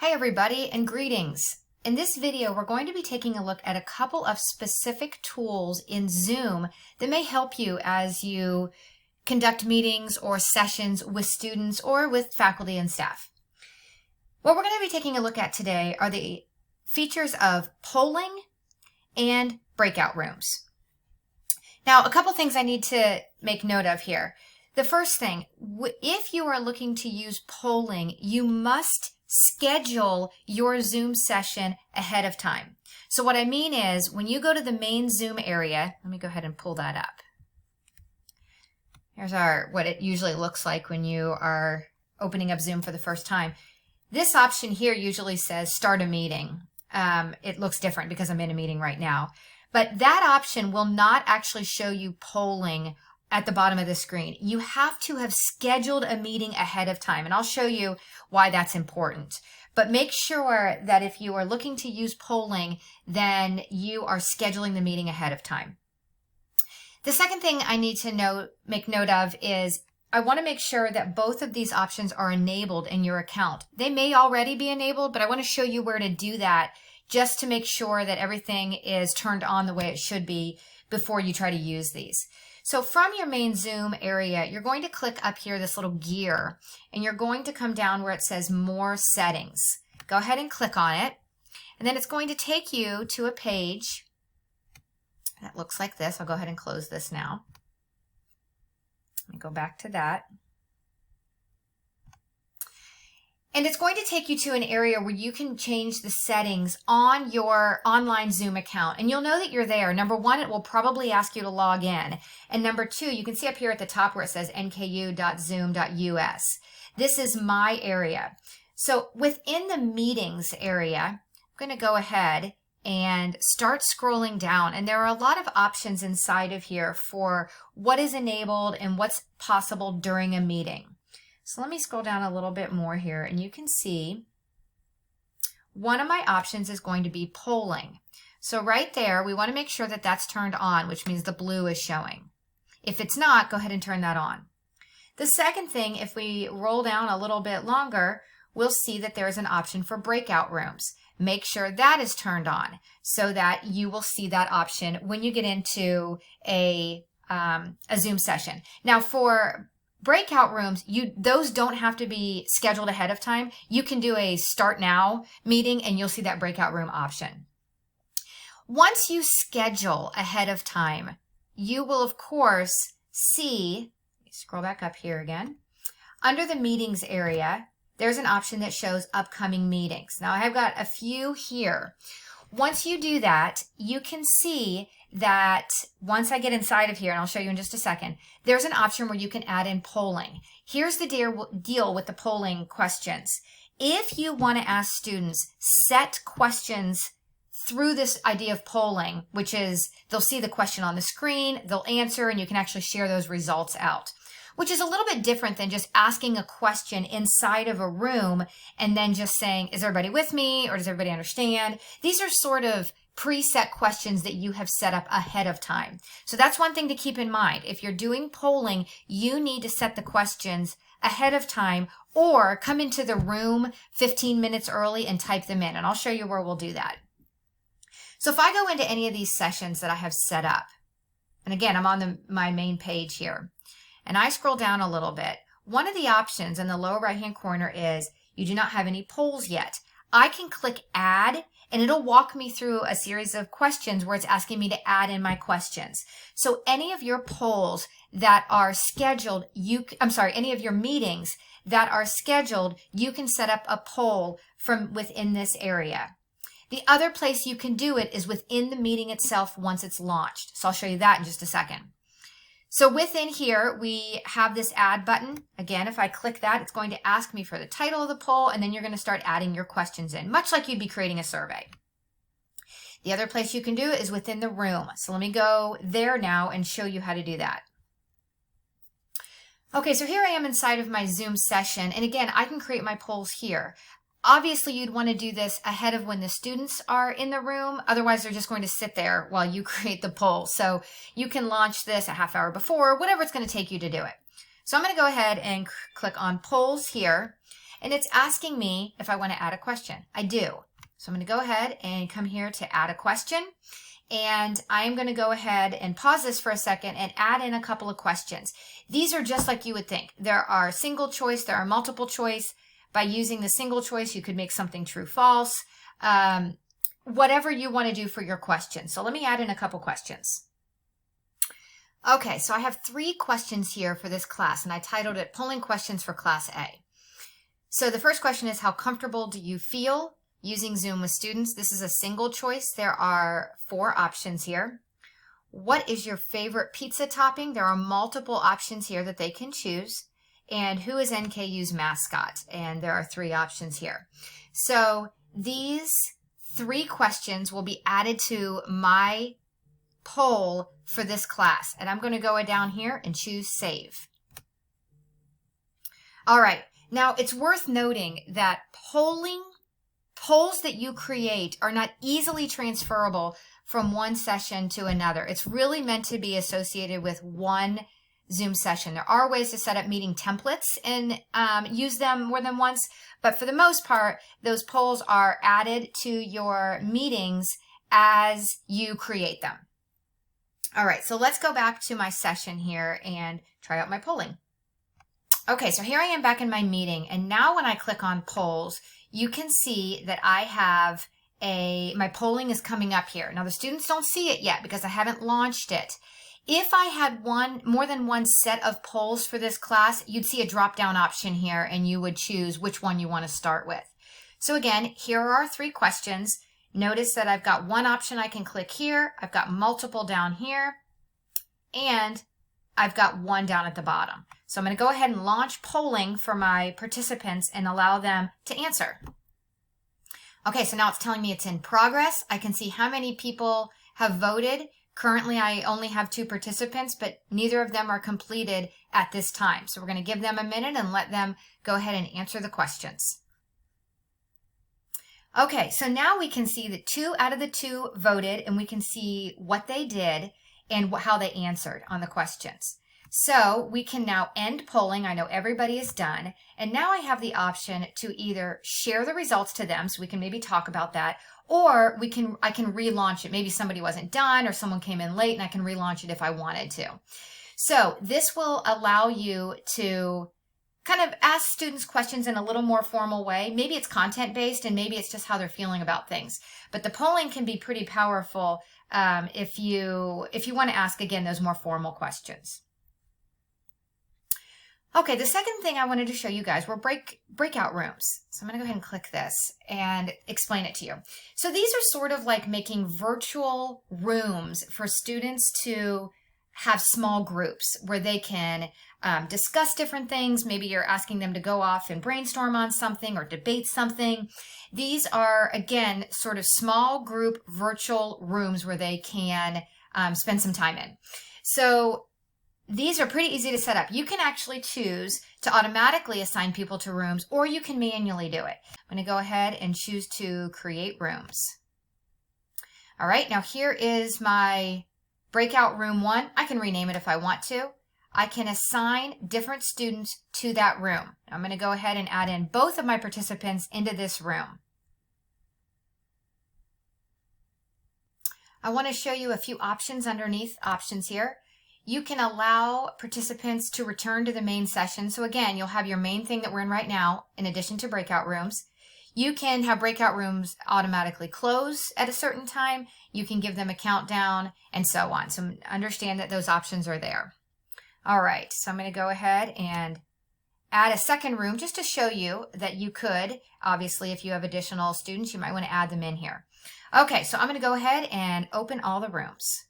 Hi everybody and greetings. In this video, we're going to be taking a look at a couple of specific tools in Zoom that may help you as you conduct meetings or sessions with students or with faculty and staff. What we're going to be taking a look at today are the features of polling and breakout rooms. Now, a couple things I need to make note of here. The first thing, if you are looking to use polling, you must schedule your Zoom session ahead of time. So what I mean is when you go to the main Zoom area, let me go ahead and pull that up. Here's what it usually looks like when you are opening up Zoom for the first time. This option here usually says start a meeting. It looks different because I'm in a meeting right now. But that option will not actually show you polling at the bottom of the screen. You have to have scheduled a meeting ahead of time, and I'll show you why that's important. But make sure that if you are looking to use polling, then you are scheduling the meeting ahead of time. The second thing I need to make note of is I want to make sure that both of these options are enabled in your account. They may already be enabled, but I want to show you where to do that just to make sure that everything is turned on the way it should be before you try to use these. So from your main Zoom area, you're going to click up here, this little gear, and you're going to come down where it says More Settings. Go ahead and click on it, and then it's going to take you to a page that looks like this. I'll go ahead and close this now. Let me go back to that. And it's going to take you to an area where you can change the settings on your online Zoom account. And you'll know that you're there. Number one, it will probably ask you to log in. And number two, you can see up here at the top where it says nku.zoom.us. This is my area. So within the meetings area, I'm going to go ahead and start scrolling down. And there are a lot of options inside of here for what is enabled and what's possible during a meeting. So let me scroll down a little bit more here, and you can see one of my options is going to be polling. So right there, we want to make sure that that's turned on, which means the blue is showing. If it's not, go ahead and turn that on. The second thing, if we roll down a little bit longer, we'll see that there's an option for breakout rooms. Make sure that is turned on so that you will see that option when you get into a Zoom session. Now for breakout rooms, those don't have to be scheduled ahead of time. You can do a start now meeting and you'll see that breakout room option. Once you schedule ahead of time, you will of course see, scroll back up here again, under the meetings area, there's an option that shows upcoming meetings. Now I have got a few here. Once you do that, you can see that once I get inside of here, and I'll show you in just a second, there's an option where you can add in polling. Here's the deal with the polling questions. If you want to ask students set questions through this idea of polling, which is they'll see the question on the screen, they'll answer, and you can actually share those results out, which is a little bit different than just asking a question inside of a room and then just saying, is everybody with me or does everybody understand? These are sort of preset questions that you have set up ahead of time. So that's one thing to keep in mind. If you're doing polling, you need to set the questions ahead of time or come into the room 15 minutes early and type them in. And I'll show you where we'll do that. So if I go into any of these sessions that I have set up, and again, I'm on my main page here, and I scroll down a little bit, one of the options in the lower right-hand corner is you do not have any polls yet. I can click add and it'll walk me through a series of questions where it's asking me to add in my questions. So any of your polls that are scheduled, any of your meetings that are scheduled, you can set up a poll from within this area. The other place you can do it is within the meeting itself once it's launched. So I'll show you that in just a second. So within here, we have this add button. Again, if I click that, it's going to ask me for the title of the poll, and then you're going to start adding your questions in, much like you'd be creating a survey. The other place you can do it is within the room. So let me go there now and show you how to do that. Okay, so here I am inside of my Zoom session, and again, I can create my polls here. Obviously, you'd want to do this ahead of when the students are in the room. Otherwise, they're just going to sit there while you create the poll. So you can launch this a half hour before, whatever it's going to take you to do it. So I'm going to go ahead and click on polls here. and it's asking me if I want to add a question. I do. So I'm going to go ahead and come here to add a question. And I'm going to go ahead and pause this for a second and add in a couple of questions. These are just like you would think. There are single choice, there are multiple choice. By using the single choice, you could make something true, false, whatever you want to do for your question. So let me add in a couple questions. Okay, so I have 3 questions here for this class, and I titled it Polling Questions for Class A. So the first question is, how comfortable do you feel using Zoom with students? This is a single choice. There are 4 options here. What is your favorite pizza topping? There are multiple options here that they can choose. And who is NKU's mascot? And there are 3 options here. So these 3 questions will be added to my poll for this class. And I'm going to go down here and choose Save. All right. Now, it's worth noting that polls that you create are not easily transferable from one session to another. It's really meant to be associated with one Zoom session. There are ways to set up meeting templates and use them more than once, but for the most part, those polls are added to your meetings as you create them. All right, so let's go back to my session here and try out my polling. Okay, so here I am back in my meeting, and now when I click on polls, you can see that I have my polling is coming up here. Now the students don't see it yet because I haven't launched it. If I had more than one set of polls for this class, you'd see a drop-down option here and you would choose which one you want to start with. So again, here are our 3 questions. Notice that I've got one option I can click here, I've got multiple down here, and I've got one down at the bottom. So I'm going to go ahead and launch polling for my participants and allow them to answer. Okay, so now it's telling me it's in progress. I can see how many people have voted. Currently, I only have 2 participants, but neither of them are completed at this time. So we're going to give them a minute and let them go ahead and answer the questions. Okay, so now we can see that 2 out of the 2 voted, and we can see what they did and how they answered on the questions. So we can now end polling. I know everybody is done. And now I have the option to either share the results to them, so we can maybe talk about that, or I can relaunch it. Maybe somebody wasn't done or someone came in late and I can relaunch it if I wanted to. So this will allow you to kind of ask students questions in a little more formal way. Maybe it's content-based and maybe it's just how they're feeling about things. But the polling can be pretty powerful if you want to ask, again, those more formal questions. Okay, the second thing I wanted to show you guys were breakout rooms. So I'm going to go ahead and click this and explain it to you. So these are sort of like making virtual rooms for students to have small groups where they can discuss different things. Maybe you're asking them to go off and brainstorm on something or debate something. These are, again, sort of small group virtual rooms where they can spend some time in. So these are pretty easy to set up. You can actually choose to automatically assign people to rooms, or you can manually do it. I'm going to go ahead and choose to create rooms. All right, now here is my breakout room 1. I can rename it if I want to. I can assign different students to that room. I'm going to go ahead and add in both of my participants into this room. I want to show you a few options underneath options here. You can allow participants to return to the main session. So again, you'll have your main thing that we're in right now, in addition to breakout rooms. You can have breakout rooms automatically close at a certain time. You can give them a countdown and so on. So understand that those options are there. All right, so I'm going to go ahead and add a second room just to show you that you could, obviously, if you have additional students, you might want to add them in here. Okay, so I'm going to go ahead and open all the rooms.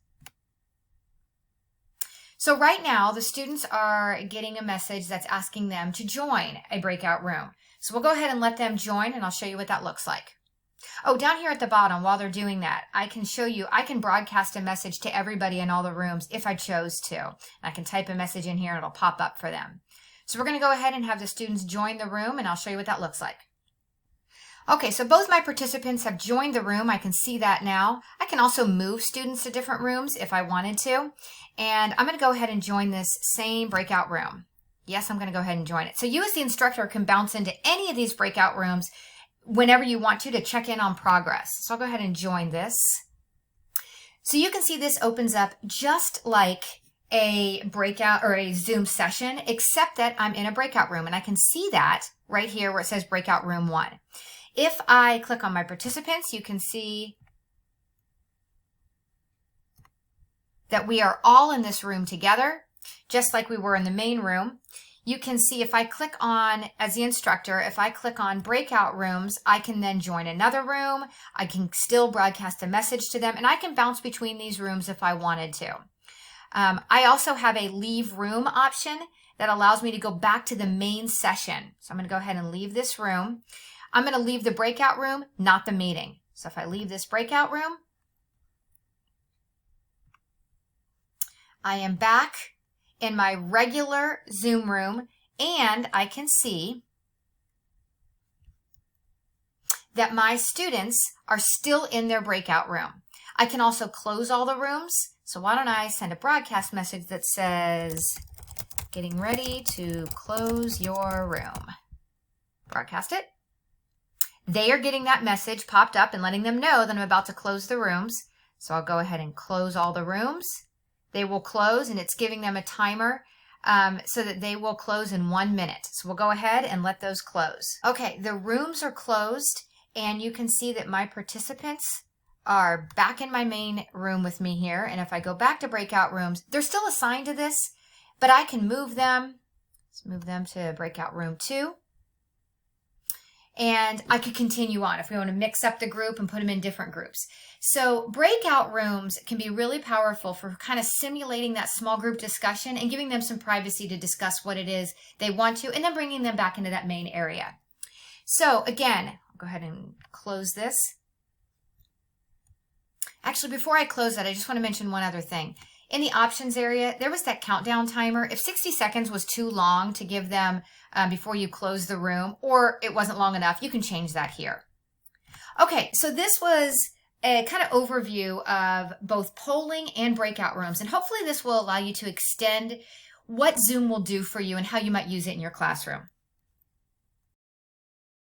So right now, the students are getting a message that's asking them to join a breakout room. So we'll go ahead and let them join, and I'll show you what that looks like. Oh, down here at the bottom, while they're doing that, I can show you, I can broadcast a message to everybody in all the rooms if I chose to. I can type a message in here and it'll pop up for them. So we're going to go ahead and have the students join the room, and I'll show you what that looks like. Okay, so both my participants have joined the room. I can see that now. I can also move students to different rooms if I wanted to. And I'm going to go ahead and join this same breakout room. Yes, I'm going to go ahead and join it. So you as the instructor can bounce into any of these breakout rooms whenever you want to check in on progress. So I'll go ahead and join this. So you can see this opens up just like a breakout or a Zoom session, except that I'm in a breakout room, and I can see that right here where it says breakout room 1. If I click on my participants, you can see that we are all in this room together, just like we were in the main room. You can see if I click on, as the instructor, if I click on breakout rooms, I can then join another room. I can still broadcast a message to them, and I can bounce between these rooms if I wanted to. I also have a leave room option that allows me to go back to the main session. So I'm going to go ahead and leave this room. I'm going to leave the breakout room, not the meeting. So if I leave this breakout room, I am back in my regular Zoom room, and I can see that my students are still in their breakout room. I can also close all the rooms. So why don't I send a broadcast message that says, getting ready to close your room. Broadcast it. They are getting that message popped up and letting them know that I'm about to close the rooms. So I'll go ahead and close all the rooms. They will close, and it's giving them a timer so that they will close in 1 minute. So we'll go ahead and let those close. Okay, the rooms are closed, and you can see that my participants are back in my main room with me here. And if I go back to breakout rooms, they're still assigned to this, but I can move them. Let's move them to breakout room 2. And I could continue on if we want to mix up the group and put them in different groups. So breakout rooms can be really powerful for kind of simulating that small group discussion and giving them some privacy to discuss what it is they want to, and then bringing them back into that main area. So again, I'll go ahead and close this. Actually, before I close that, I just want to mention one other thing. In the options area, there was that countdown timer. If 60 seconds was too long to give them before you close the room, or it wasn't long enough, you can change that here. Okay, so this was a kind of overview of both polling and breakout rooms, and hopefully this will allow you to extend what Zoom will do for you and how you might use it in your classroom.